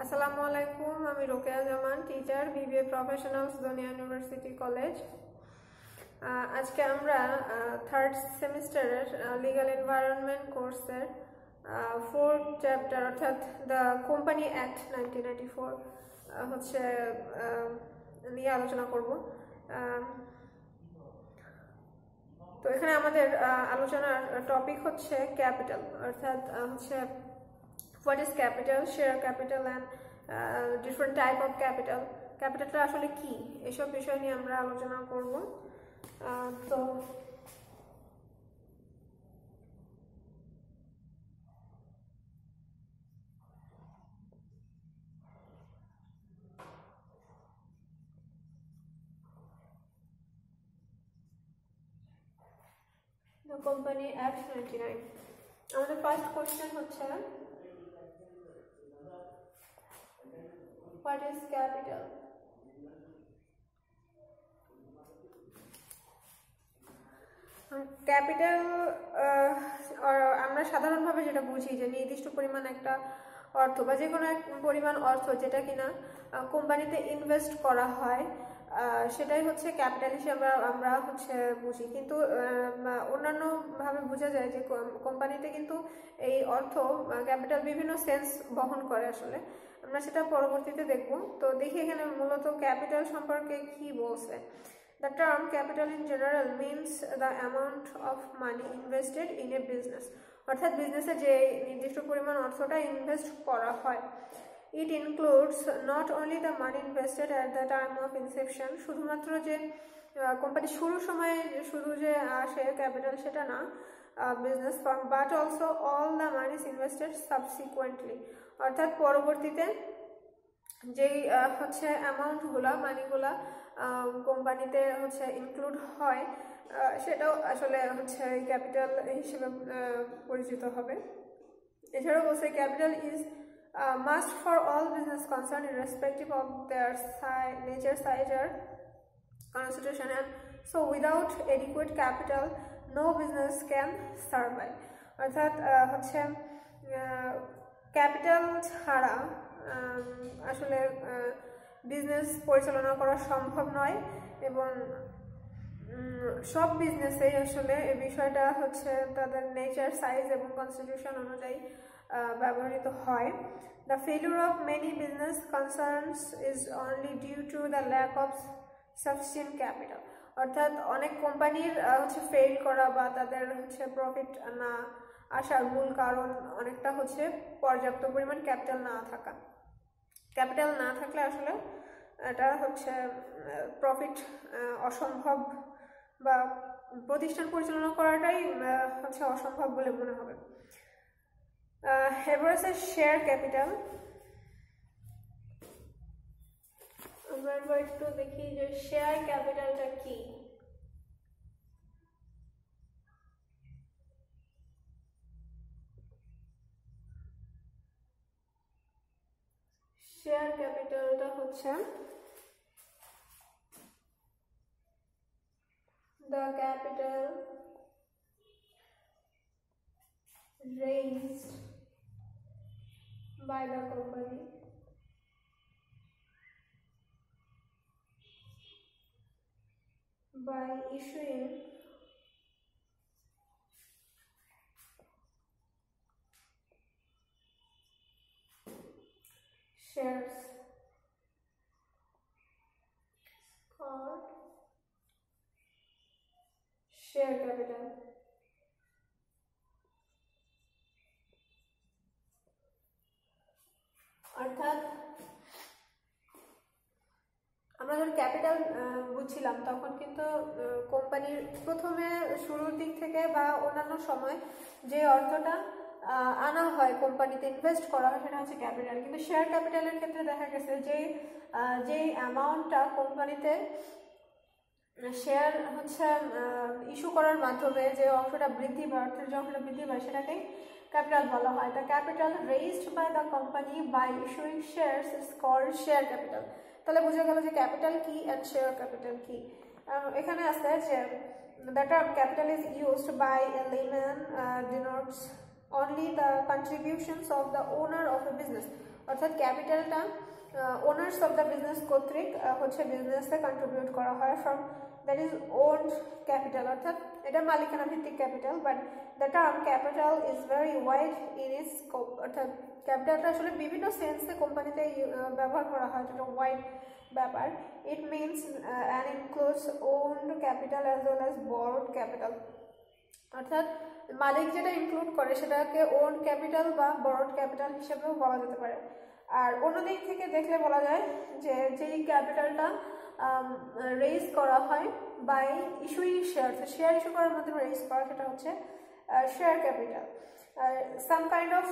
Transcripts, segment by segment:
আসসালামু আলাইকুম, আমি রোকেয়া জামান, টিচার, বিবিএ প্রফেশনালস, দুনিয়া ইউনিভার্সিটি কলেজ। আজকে আমরা থার্ড সেমিস্টারের লিগ্যাল এনভায়রনমেন্ট কোর্সের ফোর্থ চ্যাপ্টার অর্থাৎ দ্য কোম্পানি অ্যাক্ট 1994 হচ্ছে নিয়ে আলোচনা করব। তো এখানে আমাদের আলোচনার টপিক হচ্ছে ক্যাপিটাল, অর্থাৎ হচ্ছে what is capital, share capital and different type of capital, ক্যাপিটালটা আসলে কি, এসব বিষয় নিয়ে আমরা আলোচনা করব। তো কোম্পানি অ্যাক্ট 99, আমাদের ফার্স্ট কোশ্চেন হচ্ছে what is capital? ক্যাপিটাল আমরা সাধারণভাবে যেটা বুঝি যে নির্দিষ্ট পরিমাণ একটা অর্থ বা যে কোনো এক পরিমাণ অর্থ যেটা কিনা কোম্পানিতে ইনভেস্ট করা হয়, সেটাই হচ্ছে ক্যাপিটাল হিসেবে আমরা হচ্ছে বুঝি। কিন্তু অন্যান্যভাবে বোঝা যায় যে কোম্পানিতে কিন্তু এই অর্থ ক্যাপিটাল বিভিন্ন সেন্স বহন করে। আসলে আমরা সেটা পরবর্তীতে দেখব। তো দেখি এখানে মূলত ক্যাপিটাল সম্পর্কে কি বলছে। The term capital in general means the amount of money invested in a business, অর্থাৎ বিজনেসে যে নির্দিষ্ট পরিমাণ অর্থটা ইনভেস্ট করা হয়। It includes not only the money invested at the time of inception, শুধুমাত্র যে কোম্পানি শুরুর সময় শুধু যে আসে ক্যাপিটাল সেটা না business firm, but also all the monies invested subsequently, অর্থাৎ পরবর্তীতে যেই হচ্ছে অ্যামাউন্টগুলা মানিগুলা কোম্পানিতে হচ্ছে ইনক্লুড হয়, সেটাও আসলে হচ্ছে ক্যাপিটাল হিসেবে পরিচিত হবে। এছাড়াও বলছে capital is must for all business concern irrespective of their nature, size আর constitution, and so without adequate capital no business can survive, অর্থাৎ হচ্ছে ক্যাপিটাল ছাড়া আসলে বিজনেস পরিচালনা করা সম্ভব নয়। এবং সব বিজনেসেই আসলে এই বিষয়টা হচ্ছে তাদের নেচার, সাইজ এবং কনস্টিটিউশন অনুযায়ী ব্যবহৃত হয়। The failure of many business concerns is only due to the lack of sufficient capital, অর্থাৎ অনেক কোম্পানির হচ্ছে ফেল করা বা তাদের হচ্ছে প্রফিট না আসার মূল কারণ অনেকটা হচ্ছে পর্যাপ্ত পরিমাণ ক্যাপিটাল না থাকা। ক্যাপিটাল না থাকলে আসলে এটা হচ্ছে প্রফিট অসম্ভব বা প্রতিষ্ঠান পরিচালনা করাটাই হচ্ছে অসম্ভব বলে মনে হবে। এবার আছে শেয়ার ক্যাপিটাল। আমরা এবার একটু দেখি যে শেয়ার ক্যাপিটালটা কি। শেয়ার ক্যাপিটালটা হচ্ছে the capital raised by the company by issuing shares called share capital. অর্থাৎ আমরা যখন ক্যাপিটাল বুঝছিলাম তখন কিন্তু কোম্পানির প্রথমে শুরুর দিক থেকে বা অন্যান্য সময় যে অর্থটা আনা হয় কোম্পানিতে ইনভেস্ট করা হয় সেটা হচ্ছে ক্যাপিটাল। কিন্তু শেয়ার ক্যাপিটালের ক্ষেত্রে দেখা গেছে যে অ্যামাউন্টটা কোম্পানিতে শেয়ার হচ্ছে ইস্যু করার মাধ্যমে যে অংশটা বৃদ্ধি পায়, অর্থের যে অংশটা বৃদ্ধি পায় সেটাকেই ক্যাপিটাল বলা হয়। The capital raised by the company by issuing shares is called share capital. তাহলে বোঝা গেল যে ক্যাপিটাল কি অ্যান্ড শেয়ার ক্যাপিটাল কি। এখানে আছে যে the term capital is used by a layman denotes only the contributions of the owner of a business, অর্থাৎ ক্যাপিটালটা ওনার্স অফ দ্য বিজনেস কর্তৃক হচ্ছে বিজনেসে কন্ট্রিবিউট করা হয় from that is owned capital, অর্থাৎ এটা মালিকানা ভিত্তিক capital, but the term capital is very wide in its scope, অর্থাৎ ক্যাপিটালটা আসলে বিভিন্ন সেন্সে কোম্পানিতে ব্যবহার করা হয়, যেটা ওয়াইড ব্যাপার। It means and includes owned capital as well as borrowed capital, অর্থাৎ মালিক যেটা ইনক্লুড করে সেটাকে ওন ক্যাপিটাল বা বরোড ক্যাপিটাল হিসেবেও বলা যেতে পারে। আর অন্যদিক থেকে দেখলে বলা যায় যে যেই ক্যাপিটালটা রেইজ করা হয় by issuing share, share issue করার মাধ্যমে রেইজ করা, সেটা হচ্ছে share capital. Some kind of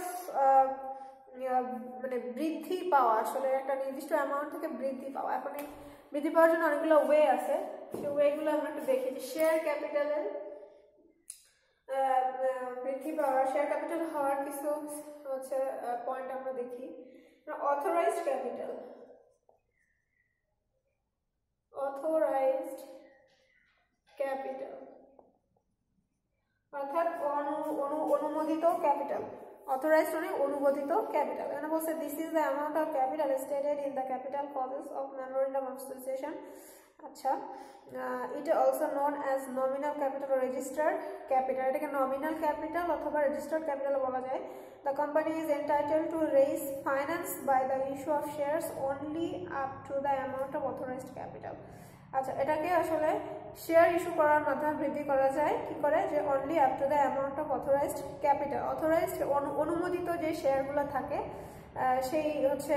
মানে বৃদ্ধি পাওয়া, আসলে একটা নির্দিষ্ট অ্যামাউন্ট থেকে বৃদ্ধি পাওয়া। এখন এই বৃদ্ধি পাওয়ার জন্য অনেকগুলো ওয়ে আছে, সেই ওয়েগুলো আমরা একটু দেখি। যে শেয়ার ক্যাপিটালের বৃদ্ধি পাওয়ার, শেয়ার ক্যাপিটাল হওয়ার কিছু হচ্ছে পয়েন্ট আমরা দেখি। অথরাইজড ক্যাপিটাল, অথরাইজড ক্যাপিটাল অর্থাৎ অনুমোদিত ক্যাপিটাল। অথরাইজড মানে অনুমোদিত ক্যাপিটাল। এখানে বলছে this is the amount of capital stated in the capital clauses of memorandum of association. আচ্ছা, it also known as nominal capital or registered capital, এটাকে nominal capital অথবা registered capital বলা যায়। The company is entitled to raise finance by the issue of shares only up to the amount of authorized capital। আচ্ছা, এটাকে আসলে share issue করার মাধ্যমে বৃদ্ধি করা যায় কি করে, যে only up to the amount of authorised capital. Authorised অনুমোদিত যে শেয়ারগুলো থাকে সেই হচ্ছে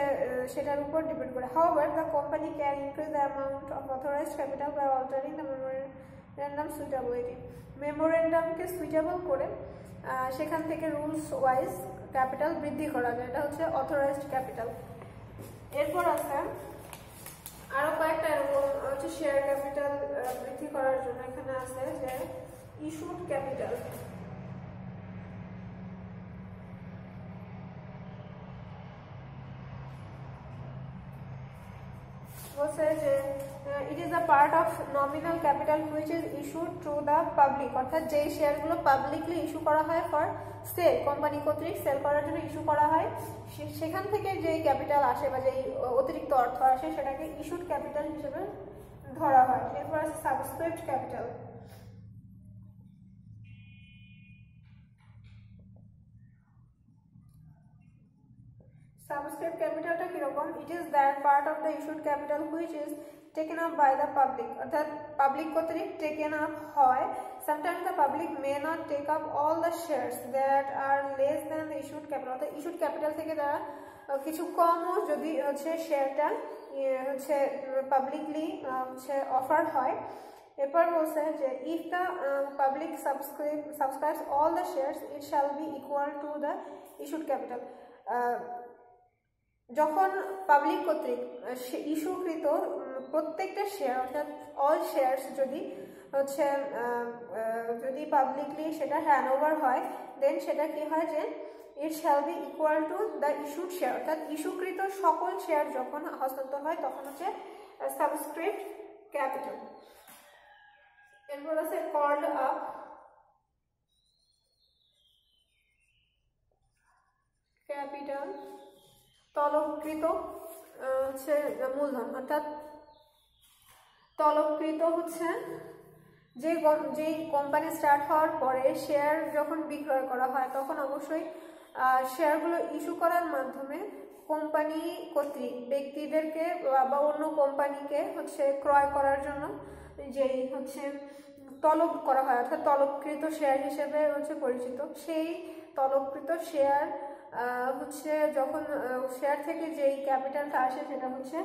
সেটার উপর ডিপেন্ড করে। However the company can increase the amount of authorised capital by altering the memorandum suitability. মেমোরেন্ডামকে সুইটেবল করে সেখান থেকে রুলস ওয়াইজ ক্যাপিটাল বৃদ্ধি করা যায়, এটা হচ্ছে অথরাইজড ক্যাপিটাল। এরপর আছে আরো কয়েকটা এরকম হচ্ছে শেয়ার ক্যাপিটাল বৃদ্ধি করার জন্য। এখানে আছে যে ইস্যুড ক্যাপিটাল, বলছে যে it is a part of nominal capital which is issued two the public, অর্থাৎ যেই শেয়ারগুলো পাবলিকলি ইস্যু করা হয় ফর সেল, কোম্পানি কর্তৃক সেল করার জন্য ইস্যু করা হয়, সেখান থেকে যেই ক্যাপিটাল আসে বা যেই অতিরিক্ত অর্থ আসে সেটাকে ইস্যুড ক্যাপিটাল হিসেবে ধরা হয়। এরপর আছে সাবস্ক্রিপ্ট ক্যাপিটাল। Subscript capitalটা কিরকম? It is that part of the issued capital which is taken up by the public, অর্থাৎ পাবলিক কর্তৃক taken up হয়। Sometimes the public may not take up all the shares that are less than the issued capital, অর্থাৎ issued capital থেকে তারা কিছু কমও যদি হচ্ছে শেয়ারটা হচ্ছে পাবলিকলি হচ্ছে অফার হয়। এরপর বলছে যে if the public subscribes all the shares it shall be equal to the issued capital। যখন পাবলিক কর্তৃক ইস্যুকৃত প্রত্যেকটা শেয়ার অর্থাৎ অল শেয়ারস যদি হচ্ছে যদি পাবলিকলি সেটা হ্যান্ড ওভার হয়, দেন সেটা কি হয় যে ইট shall be equal to the issued share, অর্থাৎ ইস্যুকৃত সকল শেয়ার যখন হস্তান্তর হয় তখন হচ্ছে সাবস্ক্রিপ্ট ক্যাপিটাল। এরপর আছে কল্ড আপ ক্যাপিটাল, তলবকৃত হচ্ছে মূলধন, অর্থাৎ তলবকৃত হচ্ছে যে কোম্পানি স্টার্ট হওয়ার পরে শেয়ার যখন বিক্রয় করা হয় তখন অবশ্যই শেয়ারগুলো ইস্যু করার মাধ্যমে কোম্পানি কর্তৃক ব্যক্তিদেরকে বা অন্য কোম্পানিকে হচ্ছে ক্রয় করার জন্য যেই হচ্ছে তলব করা হয়, অর্থাৎ তলবকৃত শেয়ার হিসেবে হচ্ছে পরিচিত। সেই তলবকৃত শেয়ার হচ্ছে যখন শেয়ার থেকে যেই ক্যাপিটালটা আসে সেটা হচ্ছে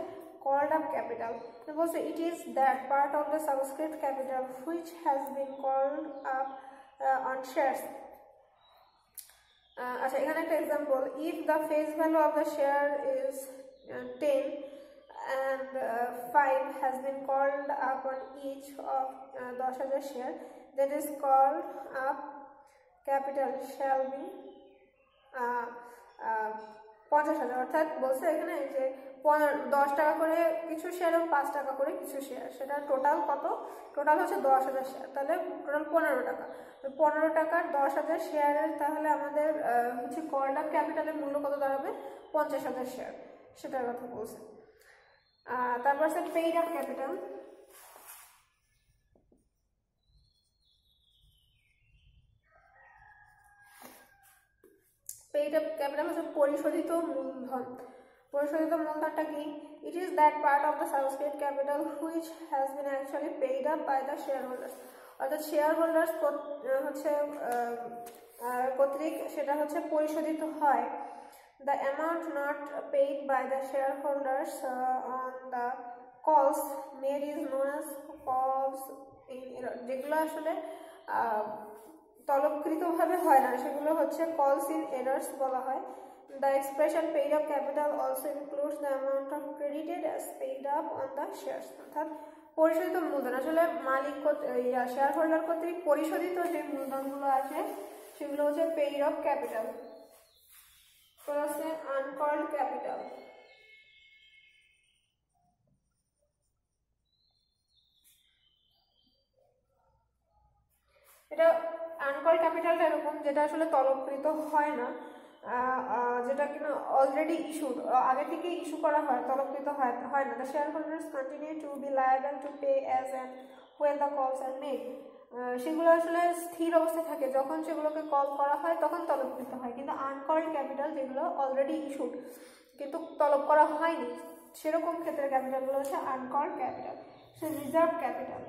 called up capital। বলছে it is that part of the subscript capital which has been called up on shares। আচ্ছা, এখানে একটা example, if the face value of the share is 10 and 5 has been called up on each of 10,000 share, that is called up capital shall be 50,000, অর্থাৎ বলছে এখানে যে 10 টাকা করে কিছু শেয়ার এবং 5 টাকা করে কিছু শেয়ার, সেটা টোটাল কত? টোটাল হচ্ছে 10,000 শেয়ার, তাহলে টোটাল 15 টাকা। 15 টাকার 10,000 শেয়ারের তাহলে আমাদের হচ্ছে কল্ড আপ ক্যাপিটালের মূল্য কত দাঁড়াবে? 50,000 শেয়ার, সেটার কথা বলছে। তারপর আছে paid up capital. Paid up capital হচ্ছে পরিশোধিত মূলধন। পরিশোধিত মূলধনটা কি? It is that part of the subscribe capital which has been actually paid up by the share holders. অর্থাৎ শেয়ার হোল্ডার্স হচ্ছে কর্তৃক সেটা হচ্ছে পরিশোধিত হয়। The amount not paid by the share holders on the calls made is known as calls in arrear. যেগুলো আসলে তলবকৃতভাবে হয় না, সেগুলো হচ্ছে কলস ইন এরার্স বলা হয়। The expression paid up capital also includes the amount of credited as paid up on the shares. অর্থাৎ পরিশোধিত মূলধন আসলে মালিক শেয়ার হোল্ডার কর্তৃক পরিশোধিত যে মূলধনগুলো আছে সেগুলো হচ্ছে paid up capital. Plus uncalled capital. এটা আনকল্ড ক্যাপিটালটা এরকম যেটা আসলে তলবকৃত হয় না, যেটা কিনা অলরেডি ইস্যুড, আগে থেকে ইস্যু করা হয়, তলবকৃত হয় না। The share holders continue to be liable to pay as and when the calls are made. সেগুলো আসলে স্থির অবস্থায় থাকে, যখন সেগুলোকে কল করা হয় তখন তলবকৃত হয়। কিন্তু আনকল্ড ক্যাপিটাল যেগুলো অলরেডি ইস্যুড কিন্তু তলব করা হয়নি, সেরকম ক্ষেত্রে ক্যাপিটালগুলো হচ্ছে আনকল্ড ক্যাপিটাল। সে রিজার্ভ ক্যাপিটাল।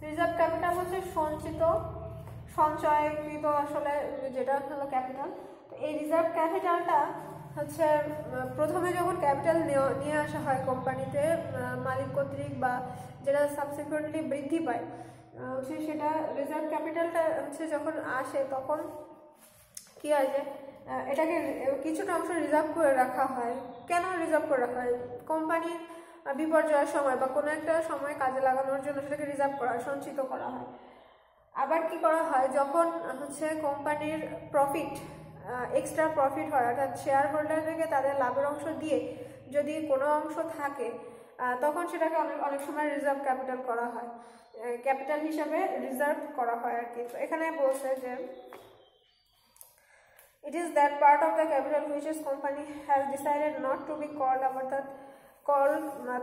রিজার্ভ ক্যাপিটাল হচ্ছে সঞ্চয়কৃত আসলে যেটা হলো ক্যাপিটাল। তো এই রিজার্ভ ক্যাপিটালটা হচ্ছে প্রথমে যখন ক্যাপিটাল নিয়ে আসা হয় কোম্পানিতে মালিক কর্তৃক বা যেটা সাবসিকুয়েন্টলি বৃদ্ধি পায়, হচ্ছে সেটা রিজার্ভ ক্যাপিটালটা হচ্ছে যখন আসে তখন কি হয় যে এটাকে কিছুটা অংশ রিজার্ভ করে রাখা হয়। কেন রিজার্ভ করে রাখা হয়? কোম্পানির বিপর্যয়ের সময় বা কোনো একটা সময় কাজে লাগানোর জন্য সেটাকে রিজার্ভ করা হয়, সঞ্চিত করা হয়। আবার কি করা হয়, যখন হচ্ছে কোম্পানির প্রফিট, এক্সট্রা প্রফিট হয়, অর্থাৎ শেয়ার হোল্ডারদেরকে তাদের লাভের অংশ দিয়ে যদি কোনো অংশ থাকে তখন সেটাকে অনেক সময় রিজার্ভ ক্যাপিটাল করা হয়, ক্যাপিটাল হিসাবে রিজার্ভ করা হয় আর কি। তো এখানে বলছে যে it is that part of the capital which is company has decided not to be called up, অর্থাৎ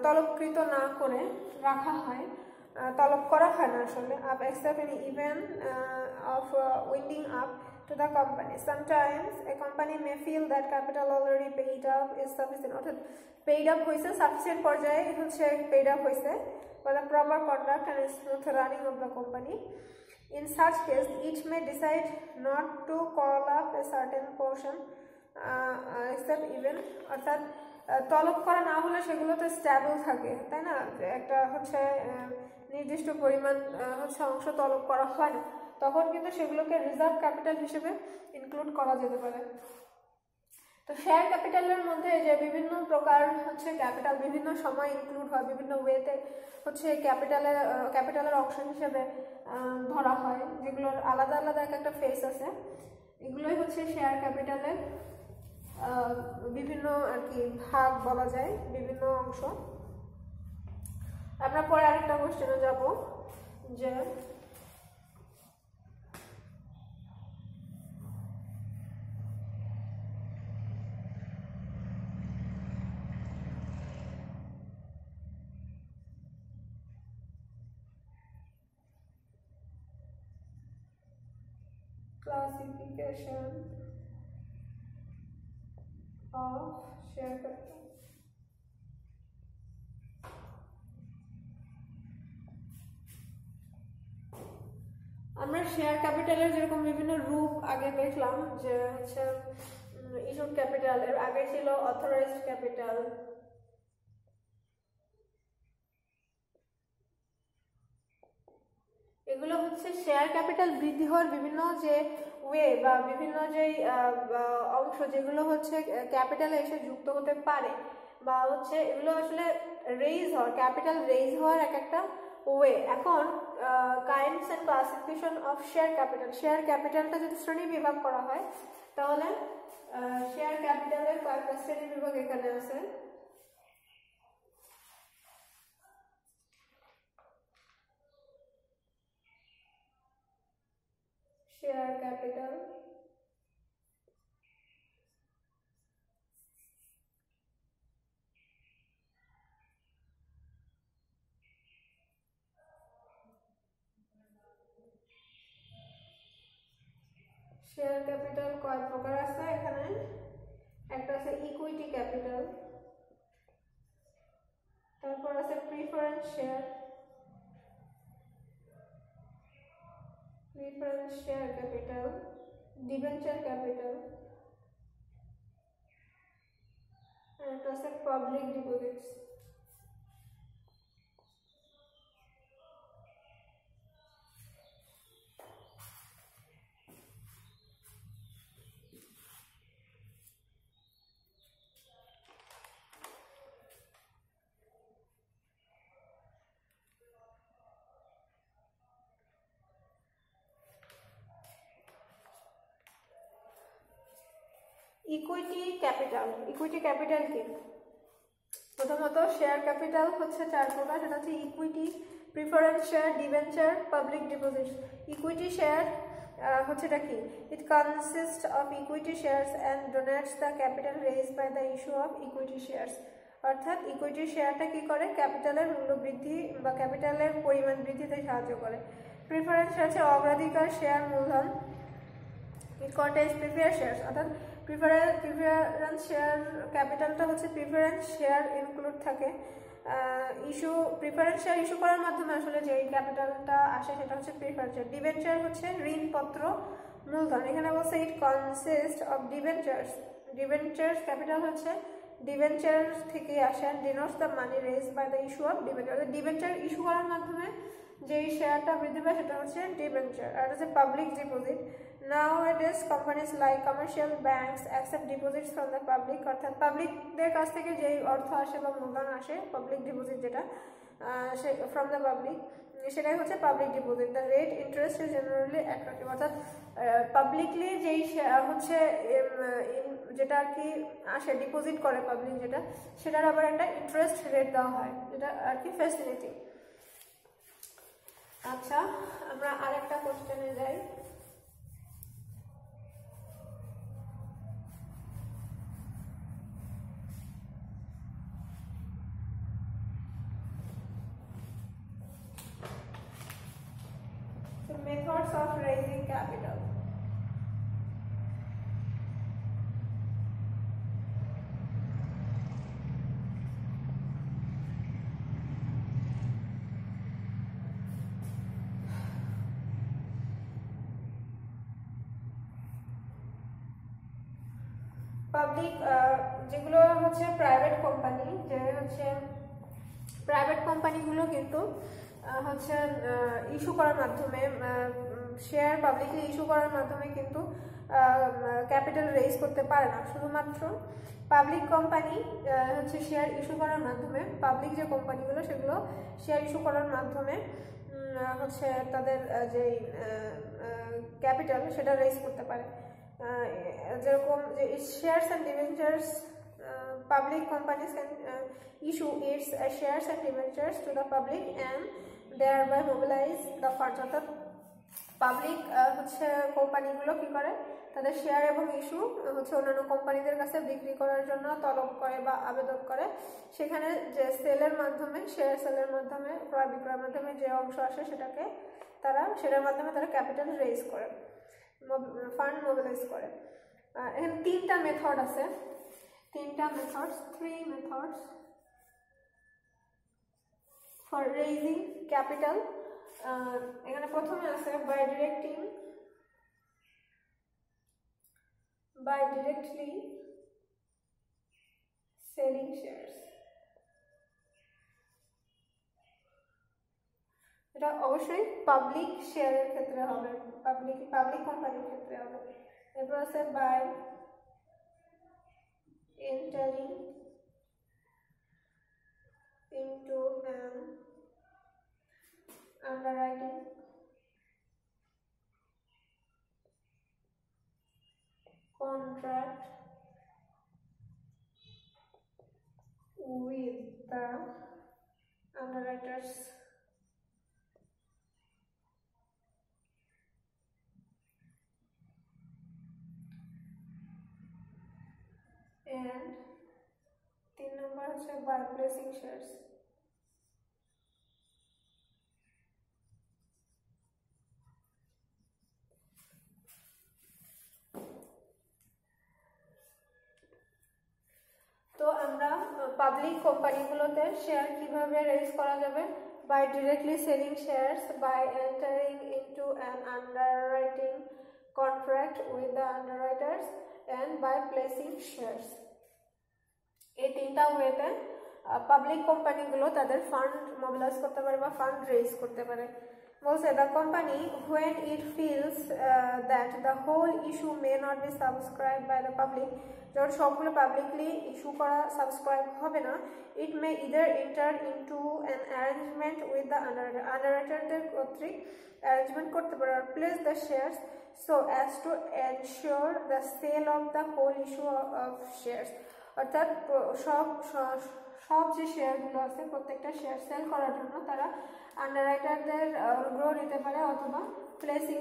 তলবকৃত না করে রাখা হয়, তলব করা হয় না আসলে, up except in event of winding up to the company. Sometimes a company may feel that capital already paid up is sufficient, অর্থাৎ paid up হয়েছে, sufficient পর্যায়ে হচ্ছে paid up হয়েছে for the proper conduct and smooth running of the company. In such case, it may decide not to call up a certain portion except even, অর্থাৎ তলব করা না হলে সেগুলো তো স্ট্যাবল থাকে, তাই না? একটা হচ্ছে নির্দিষ্ট পরিমাণ হচ্ছে অংশ তলব করা হয় না, তখন কিন্তু সেগুলোকে রিজার্ভ ক্যাপিটাল হিসেবে ইনক্লুড করা যেতে পারে। তো শেয়ার ক্যাপিটালের মধ্যে যে বিভিন্ন প্রকার হচ্ছে ক্যাপিটাল বিভিন্ন সময় ইনক্লুড হয়, বিভিন্ন ওয়েতে হচ্ছে ক্যাপিটালের অংশ হিসেবে ধরা হয়, যেগুলোর আলাদা আলাদা একটা ফেস আছে। এগুলোই হচ্ছে শেয়ার ক্যাপিটালের বিভিন্ন আর কি ভাগ বলা যায়, বিভিন্ন অংশ। আমরা পরে আরেকটা কোশ্চেনে যাব যে classification of share capital. আমরা শেয়ার ক্যাপিটালের যেরকম বিভিন্ন রূপ আগে দেখলাম, যে হচ্ছে ইস্যুড ক্যাপিটাল, এর আগে ছিল অথরাইজড ক্যাপিটাল, এগুলো হচ্ছে শেয়ার ক্যাপিটাল বৃদ্ধি হওয়ার বিভিন্ন যে ওয়ে বা বিভিন্ন যে অংশ যেগুলো হচ্ছে ক্যাপিটালে এসে যুক্ত হতে পারে, বা হচ্ছে এগুলো আসলে রেইজ হওয়ার, ক্যাপিটাল রেইজ হওয়ার এক একটা ওয়ে। এখন kinds and classification of share capital. Share ক্যাপিটালটা যদি শ্রেণী বিভাগ করা হয় তাহলে শেয়ার ক্যাপিটালের কয়েকটা শ্রেণী বিভাগ এখানে আছে। শেয়ার ক্যাপিটাল, শেয়ার ক্যাপিটাল কয় প্রকার আছে এখানে? একটা আছে ইকুইটি ক্যাপিটাল, তারপর আছে preference share, preference share capital, debenture capital, আর একটা আছে public deposits. Equity capital, equity capital কি? প্রথমত শেয়ার ক্যাপিটাল হচ্ছে 4 প্রকার, সেটা হচ্ছে equity, preference share, debenture, public deposit. Equity share হচ্ছে এটা কি? It consist of equity shares and denotes the capital raised by the issue of equity shares. অর্থাৎ ইকুইটি শেয়ারটা কি করে? ক্যাপিটালের মূল্য বৃদ্ধি বা ক্যাপিটালের পরিমাণ বৃদ্ধিতে সাহায্য করে। প্রিফারেন্স হচ্ছে অগ্রাধিকার শেয়ার মূলধন। ইট কন্টেইনস প্রিফারেন্স শেয়ারস, অর্থাৎ প্রিফারেন্স শেয়ার ক্যাপিটালটা হচ্ছে প্রিফারেন্স শেয়ার ইনক্লুড থাকে। প্রিফারেন্স শেয়ার ইস্যু করার মাধ্যমে আসলে যে ক্যাপিটালটা আসে সেটা হচ্ছে প্রিফারেন্স শেয়ার। ডিবেঞ্চার হচ্ছে ঋণপত্র মূলধন। এখানে বলছে it consist of debentures. Debentures capital হচ্ছে ডিবেঞ্চার থেকে আসে, and denotes the money raised by the issue of debenture. Debenture issue করার মাধ্যমে যেই শেয়ারটা বৃদ্ধি পায় সেটা হচ্ছে ডিবেঞ্চার। আর হচ্ছে public deposit. Nowadays companies like commercial banks accept deposits from the public, অর্থাৎ পাবলিকদের কাছ থেকে যেই অর্থ আসে বা মূলধন আসে, পাবলিক ডিপোজিট যেটা ফ্রম দ্য পাবলিক, সেটাই হচ্ছে public deposit. The rate interest is generally attractive, অর্থাৎ পাবলিকলি যেই হচ্ছে যেটা আর কি আসে ডিপোজিট করে পাবলিক, যেটা সেটার আবার একটা ইন্টারেস্ট রেট দেওয়া হয়, যেটা আর কি ফ্যাসিলিটি। আচ্ছা, আমরা আরেকটা কোশ্চেনে যাই। Methods of raising capital. Public যেগুলো হচ্ছে প্রাইভেট কোম্পানি, যে হচ্ছে প্রাইভেট কোম্পানিগুলো কিন্তু হচ্ছে ইস্যু করার মাধ্যমে শেয়ার পাবলিকলি ইস্যু করার মাধ্যমে কিন্তু ক্যাপিটাল রেইজ করতে পারে না। শুধুমাত্র পাবলিক কোম্পানি হচ্ছে শেয়ার ইস্যু করার মাধ্যমে, পাবলিক যে কোম্পানিগুলো সেগুলো শেয়ার ইস্যু করার মাধ্যমে হচ্ছে তাদের যে ক্যাপিটাল সেটা রেইজ করতে পারে। যেরকম যে shares and debentures, public companies can issue its shares and debentures to the public and thereby mobilise the funds. অর্থাৎ পাবলিক হচ্ছে কোম্পানিগুলো কি করে? তাদের শেয়ার এবং ইস্যু হচ্ছে অন্যান্য কোম্পানিদের কাছে বিক্রি করার জন্য তলব করে বা আবেদন করে। সেখানে যে সেলের মাধ্যমে, শেয়ার সেলের মাধ্যমে, ক্রয় বিক্রয়ের মাধ্যমে যে অংশ আসে সেটাকে সেটার মাধ্যমে তারা ক্যাপিটাল রেইজ করে, ফান্ড মোবিলাইজ করে। এখানে 3টা মেথড আছে, 3টা methods, 3 methods for raising capital. এখানে প্রথমে আছে বাই directly selling shares। এটা অবশ্যই পাবলিক শেয়ারের ক্ষেত্রে হবে, পাবলিক কোম্পানির ক্ষেত্রে হবে। এরপর আছে by entering into an underwriting contract with the underwriters and 3 number হচ্ছে by placing shares। তো আমরা পাবলিক কোম্পানিগুলোতে শেয়ার কিভাবে রেজ করা যাবে? by directly selling shares, by entering into an underwriting contract with the underwriters and by placing shares। এই তিনটা ওয়েতে public কোম্পানিগুলো তাদের ফান্ড মোবিলাইজ করতে পারে বা ফান্ড রেজ করতে পারে। বলছে the company when it feels that the whole issue may not be subscribed by the public, যখন সবগুলো পাবলিকলি ইস্যু করা সাবস্ক্রাইব হবে না, it may either enter into an arrangement with the underwriterদের কর্তৃক অ্যারেঞ্জমেন্ট করতে পারে or place the shares so as to ensure the sale of the whole issue of shares। অর্থাৎ সব যে শেয়ারগুলো আছে প্রত্যেকটা শেয়ার সেল করার জন্য তারা আন্ডাররাইটারদের অনুগ্রহ নিতে পারে অথবা প্লেসিং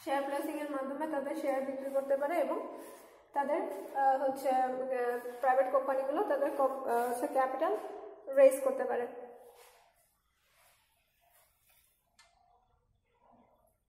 শেয়ার প্লেসিং এর মাধ্যমে তাদের শেয়ার বিক্রি করতে পারে এবং তাদের হচ্ছে প্রাইভেট কোম্পানিগুলো তাদের হচ্ছে ক্যাপিটাল রেজ করতে পারে।